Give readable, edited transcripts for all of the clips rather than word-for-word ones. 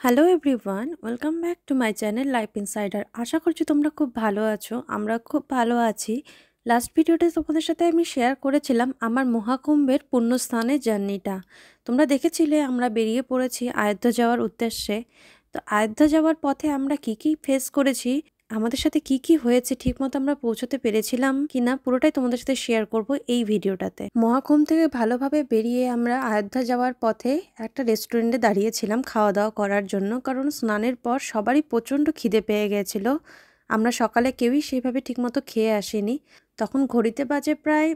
Hello everyone, welcome back to my channel Life Insider. আশা করছি তোমরা খুব ভালো আছো। আমরা খুব ভালো আছি। লাস্ট ভিডিওতে তোমাদের সাথে আমি শেয়ার করেছিলাম আমার মহাকুম্ভের পুণ্যস্থানের জার্নিটা। তোমরা দেখেছিলে আমরা বেরিয়ে পড়েছি আয়োধ্যা যাওয়ার উদ্দেশ্যে। তো আয়োধ্যা যাওয়ার পথে আমরা কি কি ফেস করেছি, আমাদের সাথে কি কি হয়েছে, ঠিকমতো আমরা পৌঁছতে পেরেছিলাম কিনা, পুরোটাই তোমাদের সাথে শেয়ার করব এই ভিডিওটাতে। মহাকুম্ভ থেকে ভালোভাবে বেরিয়ে আমরা আয়োধ্যা যাওয়ার পথে একটা রেস্টুরেন্টে দাঁড়িয়েছিলাম খাওয়া দাওয়া করার জন্য, কারণ স্নানের পর সবারই প্রচণ্ড খিদে পেয়ে গেছিলো। আমরা সকালে কেউই সেইভাবে ঠিকমতো খেয়ে আসিনি। তখন ঘড়িতে বাজে প্রায়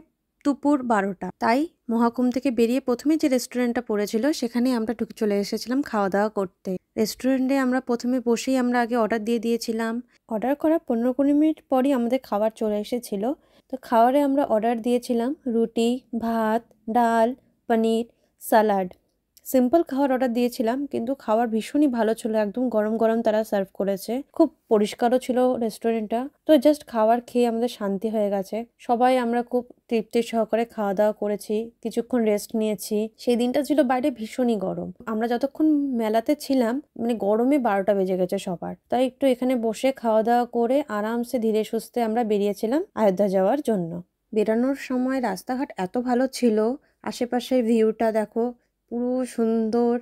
দুপুর 12টা। তাই মহাকুম্ভ থেকে বেরিয়ে প্রথমে যে রেস্টুরেন্টটা পড়েছিল সেখানে আমরা ঢুকে চলে এসেছিলাম খাওয়া দাওয়া করতে। রেস্টুরেন্টে আমরা প্রথমে বসেই আমরা আগে অর্ডার দিয়ে দিয়েছিলাম। অর্ডার করার 15-20 মিনিট পরই আমাদের খাবার চলে এসেছিল। তো খাবারে আমরা অর্ডার দিয়েছিলাম রুটি, ভাত, ডাল, পনির, স্যালাড। সিম্পল খাবার অর্ডার দিয়েছিলাম, কিন্তু খাবার ভীষণই ভালো ছিল। একদম গরম গরম তারা সার্ভ করেছে। খুব পরিষ্কারও ছিল রেস্টুরেন্টটা। তো জাস্ট খাবার খেয়ে আমাদের শান্তি হয়ে গেছে। সবাই আমরা খুব তৃপ্তি সহকারে খাওয়া দাওয়া করেছি, কিছুক্ষণ রেস্ট নিয়েছি। সেই দিনটা ছিল বাইরে ভীষণই গরম। আমরা যতক্ষণ মেলাতে ছিলাম মানে গরমে 12টা বেজে গেছে সবার। তাই একটু এখানে বসে খাওয়া দাওয়া করে আরামসে ধীরে সুস্থে আমরা বেরিয়েছিলাম আয়োধ্যা যাওয়ার জন্য। বেরানোর সময় রাস্তাঘাট এত ভালো ছিল, আশেপাশের ভিউটা দেখো, পুরো সুন্দর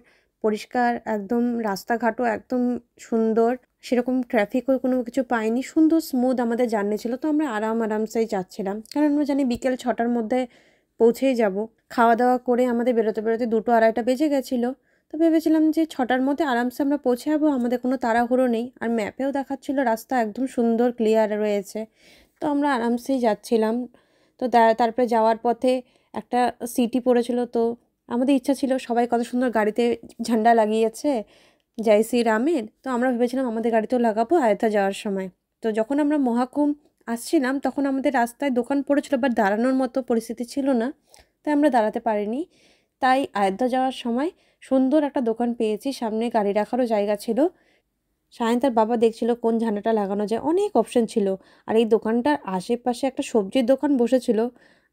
পরিষ্কার, একদম রাস্তাঘাটও একদম সুন্দর, সেরকম ট্রাফিকও কোনো কিছু পাইনি, সুন্দর স্মুথ আমাদের জার্নি ছিল। তো আমরা আরামসেই যাচ্ছিলাম, কারণ আমরা জানি বিকেল 6টার মধ্যে পৌঁছেই যাব। খাওয়া দাওয়া করে আমাদের বেরোতে বেরোতে 2-2:30 বেজে গেছিলো। তো ভেবেছিলাম যে 6টার মধ্যে আরামসে আমরা পৌঁছে যাবো, আমাদের কোনো তাড়াহুড়ো নেই। আর ম্যাপেও দেখাচ্ছিল রাস্তা একদম সুন্দর ক্লিয়ার রয়েছে। তো আমরা আরামসেই যাচ্ছিলাম। তো তারপরে যাওয়ার পথে একটা সিটি পড়েছিল। তো আমাদের ইচ্ছা ছিল, সবাই কত সুন্দর গাড়িতে ঝান্ডা লাগিয়েছে জয় শ্রী রামের। তো আমরা ভেবেছিলাম আমাদের গাড়িতেও লাগাবো আয়োধ্যা যাওয়ার সময়। তো যখন আমরা মহাকুম্ভ আসছিলাম তখন আমাদের রাস্তায় দোকান পড়েছিল, বাট দাঁড়ানোর মতো পরিস্থিতি ছিল না, তাই আমরা দাঁড়াতে পারিনি। তাই আয়োধ্যা যাওয়ার সময় সুন্দর একটা দোকান পেয়েছি, সামনে গাড়ি রাখারও জায়গা ছিল। সায়ন তার বাবা দেখছিল কোন ঝান্ডাটা লাগানো যায়, অনেক অপশন ছিল। আর এই দোকানটার আশেপাশে একটা সবজির দোকান বসেছিল।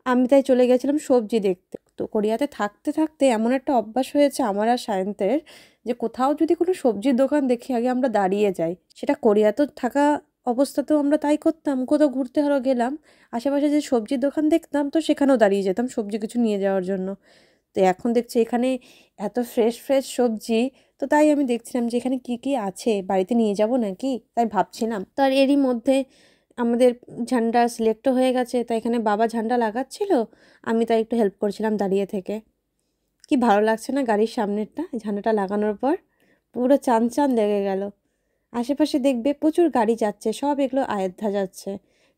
আমি তাই চলে গেছিলাম সবজি দেখতে। তো কোরিয়াতে থাকতে থাকতে এমন একটা অভ্যাস হয়েছে আমার আর সায়ন্তের, যে কোথাও যদি কোনো সবজির দোকান দেখি আগে আমরা দাঁড়িয়ে যাই। সেটা কোরিয়াতে থাকা অবস্থাতেও আমরা তাই করতাম। কোথাও ঘুরতে হলো গেলাম, আশেপাশে যে সবজির দোকান দেখতাম তো সেখানেও দাঁড়িয়ে যেতাম সবজি কিছু নিয়ে যাওয়ার জন্য। তো এখন দেখছি এখানে এত ফ্রেশ ফ্রেশ সবজি। তো তাই আমি দেখছিলাম যে এখানে কি কি আছে, বাড়িতে নিয়ে যাব নাকি, তাই ভাবছিলাম। তো আর এরই মধ্যে আমাদের ঝান্ডা সিলেক্টও হয়ে গেছে। তাই এখানে বাবা ঝান্ডা লাগাচ্ছিল, আমি তাই একটু হেল্প করছিলাম দাঁড়িয়ে থেকে। কি ভালো লাগছে না গাড়ির সামনেরটা ঝান্ডাটা লাগানোর পর, পুরো চান চান লেগে গেল। আশেপাশে দেখবে প্রচুর গাড়ি যাচ্ছে, সব এগুলো আয়োধ্যা যাচ্ছে।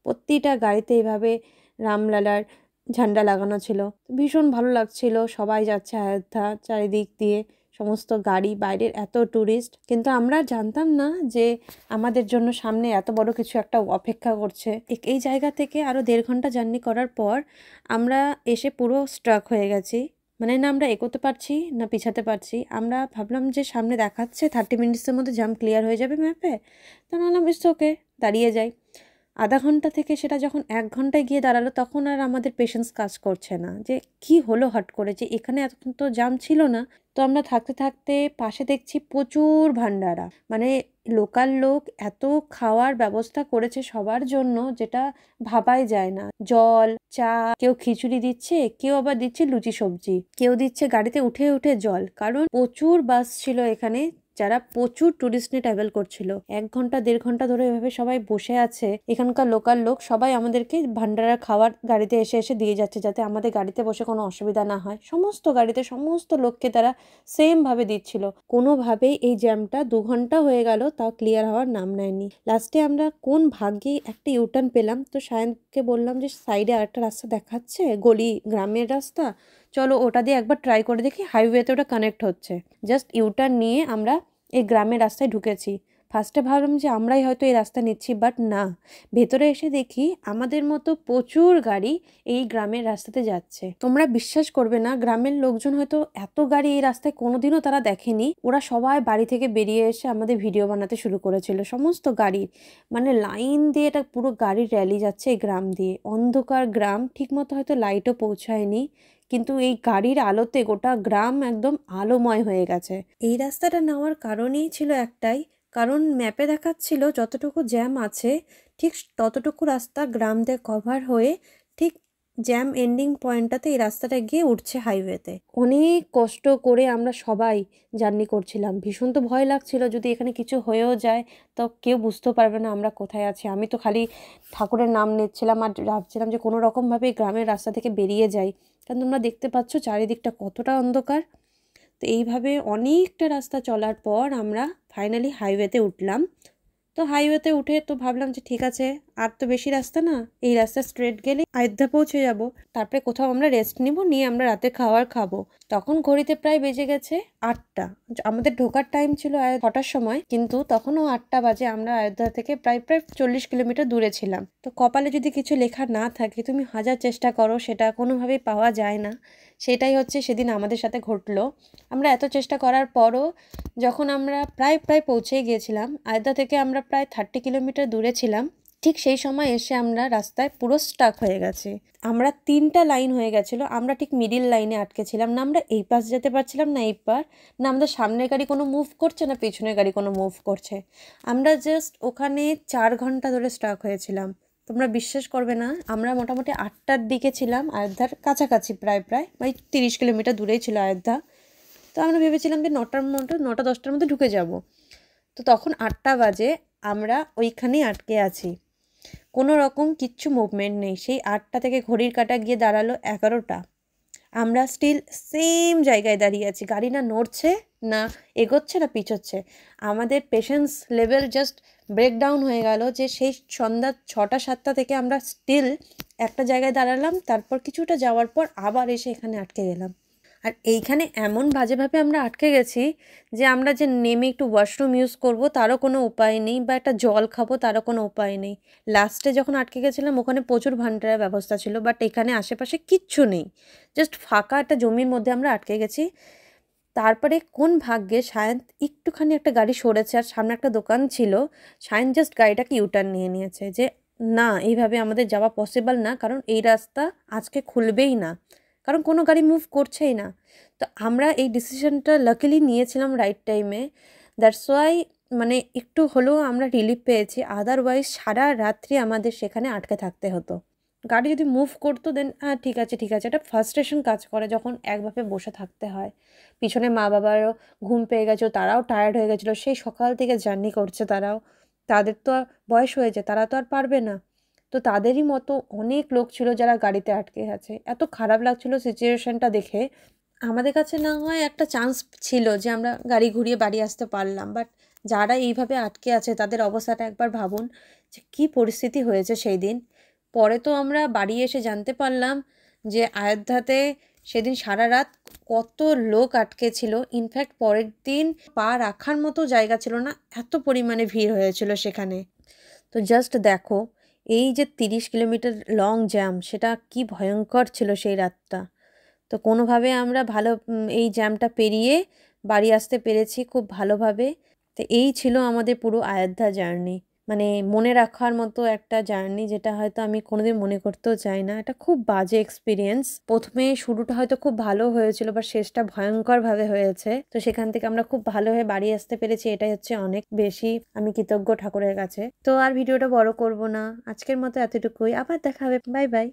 প্রতিটা গাড়িতে এভাবে রামলালার ঝান্ডা লাগানো ছিল। ভীষণ ভালো লাগছিল, সবাই যাচ্ছে অযোধ্যা, চারিদিক দিয়ে সমস্ত গাড়ি, বাইরের এত ট্যুরিস্ট। কিন্তু আমরা জানতাম না যে আমাদের জন্য সামনে এত বড় কিছু একটা অপেক্ষা করছে। এই জায়গা থেকে আরও 1.5 ঘন্টা জার্নি করার পর আমরা এসে পুরো স্ট্রাক হয়ে গেছি। মানে না আমরা এগোতে পারছি না পিছাতে পারছি। আমরা ভাবলাম যে সামনে দেখাচ্ছে 30 মিনিটসের মধ্যে জাম্প ক্লিয়ার হয়ে যাবে ম্যাপে। তা নাহলাম ইটস ওকে, দাঁড়িয়ে যাই। আধা ঘন্টা থেকে সেটা যখন 1 ঘন্টায় গিয়ে দাঁড়ালো, তখন আর আমাদের পেশেন্স কাজ করছে না যে কি হলো হট করে, যে এখানে এতক্ষণ তো জাম ছিল না। তো আমরা থাকতে থাকতে পাশে দেখছি প্রচুর ভান্ডারা, মানে লোকাল লোক এত খাওয়ার ব্যবস্থা করেছে সবার জন্য, যেটা ভাবাই যায় না। জল, চা, কেউ খিচুড়ি দিচ্ছে, কেউ আবার দিচ্ছে লুচি সবজি, কেউ দিচ্ছে গাড়িতে উঠে উঠে জল। কারণ প্রচুর বাস ছিল এখানে, যারা প্রচুর ট্যুরিস্ট নিয়ে ট্রাভেল করছিল। 1 ঘন্টা 1.5 ঘন্টা ধরে এভাবে সবাই বসে আছে। এখানকার লোকাল লোক সবাই আমাদেরকে ভান্ডারা খাওয়ার গাড়িতে এসে এসে দিয়ে যাচ্ছে, যাতে আমাদের গাড়িতে বসে কোনো অসুবিধা না হয়। সমস্ত গাড়িতে সমস্ত লোককে তারা সেম ভাবে দিচ্ছিল। কোনোভাবেই এই জ্যামটা 2 ঘন্টা হয়ে গেল, তাও ক্লিয়ার হওয়ার নাম নেয়নি। লাস্টে আমরা কোন ভাগ্যে একটা ইউটার্ন পেলাম। তো সায়নকে বললাম যে সাইডে আরেকটা রাস্তা দেখাচ্ছে, গলি গ্রামের রাস্তা, চলো ওটা দিয়ে একবার ট্রাই করে দেখি, হাইওয়েতে ওটা কানেক্ট হচ্ছে। জাস্ট ইউটার্ন নিয়ে আমরা এই গ্রামের রাস্তায় ঢুকেছি। ফার্স্টে ভাবলাম যে আমরাই হয়তো এই রাস্তা নিচ্ছি, বাট না, ভেতরে এসে দেখি আমাদের মতো প্রচুর গাড়ি এই গ্রামের রাস্তাতে যাচ্ছে। তোমরা বিশ্বাস করবে না, গ্রামের লোকজন হয়তো এত গাড়ি এই রাস্তায় কোনোদিনও তারা দেখেনি। ওরা সবাই বাড়ি থেকে বেরিয়ে এসে আমাদের ভিডিও বানাতে শুরু করেছিল সমস্ত গাড়ির। মানে লাইন দিয়ে এটা পুরো গাড়ির র্যালি যাচ্ছে এই গ্রাম দিয়ে। অন্ধকার গ্রাম, ঠিকমতো হয়তো লাইটও পৌঁছায়নি, কিন্তু এই গাড়ির আলোতে গোটা গ্রাম একদম আলোময় হয়ে গেছে। এই রাস্তাটা নেওয়ার কারণেই ছিল একটাই, কারণ ম্যাপে দেখাচ্ছিল যতটুকু জ্যাম আছে ঠিক ততটুকু রাস্তা গ্রাম দিয়ে কভার হয়ে ঠিক জ্যাম এন্ডিং পয়েন্টটাতে এই রাস্তাটা গিয়ে উঠছে হাইওয়েতে। অনেক কষ্ট করে আমরা সবাই জার্নি করছিলাম। ভীষণ তো ভয় লাগছিল যদি এখানে কিছু হয়েও যায় তো কেউ বুঝতেও পারবে না আমরা কোথায় আছি। আমি তো খালি ঠাকুরের নাম নিচ্ছিলাম আর ভাবছিলাম যে কোনো রকমভাবে গ্রামের রাস্তা থেকে বেরিয়ে যাই, কারণ তোমরা দেখতে পাচ্ছ চারিদিকটা কতটা অন্ধকার। তো এইভাবে অনেকটা রাস্তা চলার পর আমরা ফাইনালি হাইওয়েতে উঠলাম। তো হাইওয়েতে উঠে তো ভাবলাম যে ঠিক আছে, আর তো বেশি রাস্তা না, এই রাস্তা স্ট্রেট গেলে অযোধ্যা পৌঁছে যাব। তারপরে কোথাও আমরা রেস্ট নিব, নিয়ে আমরা রাতে খাবার খাবো। তখন ঘড়িতে প্রায় বেজে গেছে 8টা। আমাদের ঢোকার টাইম ছিল 6টার সময়, কিন্তু তখনও 8টা বাজে। আমরা অযোধ্যা থেকে প্রায় 40 কিলোমিটার দূরে ছিলাম। তো কপালে যদি কিছু লেখা না থাকে, তুমি হাজার চেষ্টা করো সেটা কোনোভাবেই পাওয়া যায় না। সেটাই হচ্ছে সেদিন আমাদের সাথে ঘটলো। আমরা এত চেষ্টা করার পরও যখন আমরা প্রায় পৌঁছে গিয়েছিলাম, অযোধ্যা থেকে আমরা প্রায় 30 কিলোমিটার দূরে ছিলাম, ঠিক সেই সময় এসে আমরা রাস্তায় পুরো স্টাক হয়ে গেছে। আমরা 3টা লাইন হয়ে গেছিলো, আমরা ঠিক মিডিল লাইনে আটকে ছিলাম না। আমরা এই পাশ যেতে পারছিলাম না এই পার, না আমাদের সামনের গাড়ি কোনো মুভ করছে না পেছনের গাড়ি কোনো মুভ করছে। আমরা জাস্ট ওখানে 4 ঘন্টা ধরে স্টাক হয়েছিলাম। তোমরা বিশ্বাস করবে না, আমরা মোটামুটি 8টার দিকে ছিলাম, অযোধ্যার কাছাকাছি প্রায় 30 কিলোমিটার দূরেই ছিল অযোধ্যা। তো আমরা ভেবেছিলাম যে 9টা 10টার মধ্যে ঢুকে যাব। তো তখন 8টা বাজে, আমরা ওইখানেই আটকে আছি, কোনো রকম কিচ্ছু মুভমেন্ট নেই। সেই 8টা থেকে ঘড়ির কাঁটা গিয়ে দাঁড়ালো 11টা। আমরা স্টিল সেম জায়গায় দাঁড়িয়ে আছি, গাড়ি না নড়ছে না এগোচ্ছে না পিছোচ্ছে। আমাদের পেশেন্স লেভেল জাস্ট ব্রেকডাউন হয়ে গেল যে সেই সন্ধ্যা 6টা 7টা থেকে আমরা স্টিল একটা জায়গায় দাঁড়ালাম, তারপর কিছুটা যাওয়ার পর আবার এসে এখানে আটকে গেলাম। আর এইখানে এমন বাজেভাবে আমরা আটকে গেছি যে আমরা যে নেমে একটু ওয়াশরুম ইউজ করব তারও কোনো উপায় নেই, বা একটা জল খাবো তারও কোনো উপায় নেই। লাস্টে যখন আটকে গেছিলাম ওখানে প্রচুর ভান্ডারের ব্যবস্থা ছিল, বাট এখানে আশেপাশে কিচ্ছু নেই, জাস্ট ফাঁকা একটা জমির মধ্যে আমরা আটকে গেছি। তারপরে কোন ভাগ্যে সায়ন একটুখানি একটা গাড়ি সরেছে আর সামনে একটা দোকান ছিল, সায়ন জাস্ট গাড়িটাকে ইউটার্ন নিয়ে নিয়েছে যে না, এইভাবে আমাদের যাওয়া পসিবল না, কারণ এই রাস্তা আজকে খুলবেই না, কারণ কোনো গাড়ি মুভ করছেই না। তো আমরা এই ডিসিশনটা লাকিলি নিয়েছিলাম রাইট টাইমে, দ্যাটস ওয়াই মানে একটু হলেও আমরা রিলিফ পেয়েছি। আদারওয়াইজ সারা রাত্রি আমাদের সেখানে আটকে থাকতে হতো। গাড়ি যদি মুভ করতো দেন হ্যাঁ ঠিক আছে একটা ফ্রাস্ট্রেশন কাজ করে যখন একভাবে বসে থাকতে হয়। পিছনে মা বাবারও ঘুম পেয়ে গেছিলো, তারাও টায়ার্ড হয়ে গেছিলো, সেই সকাল থেকে জার্নি করছে তারাও, তাদের তো বয়স হয়েছে, তারা তো আর পারবে না। তো তাদেরই মতো অনেক লোক ছিল যারা গাড়িতে আটকে আছে। এত খারাপ লাগছিল সিচুয়েশনটা দেখে। আমাদের কাছে না হয় একটা চান্স ছিল যে আমরা গাড়ি ঘুরিয়ে বাড়ি আসতে পারলাম, বাট যারা এইভাবে আটকে আছে তাদের অবস্থাটা একবার ভাবুন যে কী পরিস্থিতি হয়েছে সেই দিন। পরে তো আমরা বাড়ি এসে জানতে পারলাম যে অযোধ্যাতে সেদিন সারা রাত কত লোক আটকে ছিল। ইনফ্যাক্ট পরের দিন পা রাখার মতো জায়গা ছিল না, এত পরিমাণে ভিড় হয়েছিল সেখানে। তো জাস্ট দেখো, এই যে 30 কিলোমিটার লং জ্যাম, সেটা কি ভয়ঙ্কর ছিল সেই রাতটা। তো কোনোভাবে আমরা ভালো এই জ্যামটা পেরিয়ে বাড়ি আসতে পেরেছি খুব ভালোভাবে। তো এই ছিল আমাদের পুরো অযোধ্যা জার্নি, মানে মনে রাখার মতো একটা জার্নি, যেটা হয়তো আমি কোনোদিন মনে করতেও চাই না। এটা খুব বাজে এক্সপিরিয়েন্স। প্রথমে শুরুটা হয়তো খুব ভালো হয়েছিল, বা শেষটা ভয়ঙ্করভাবে হয়েছে। তো সেখান থেকে আমরা খুব ভালো হয়ে বাড়ি আসতে পেরেছি, এটাই হচ্ছে অনেক বেশি আমি কৃতজ্ঞ ঠাকুরের কাছে। তো আর ভিডিওটা বড় করব না, আজকের মতো এতটুকুই। আবার দেখা হবে, বাই বাই।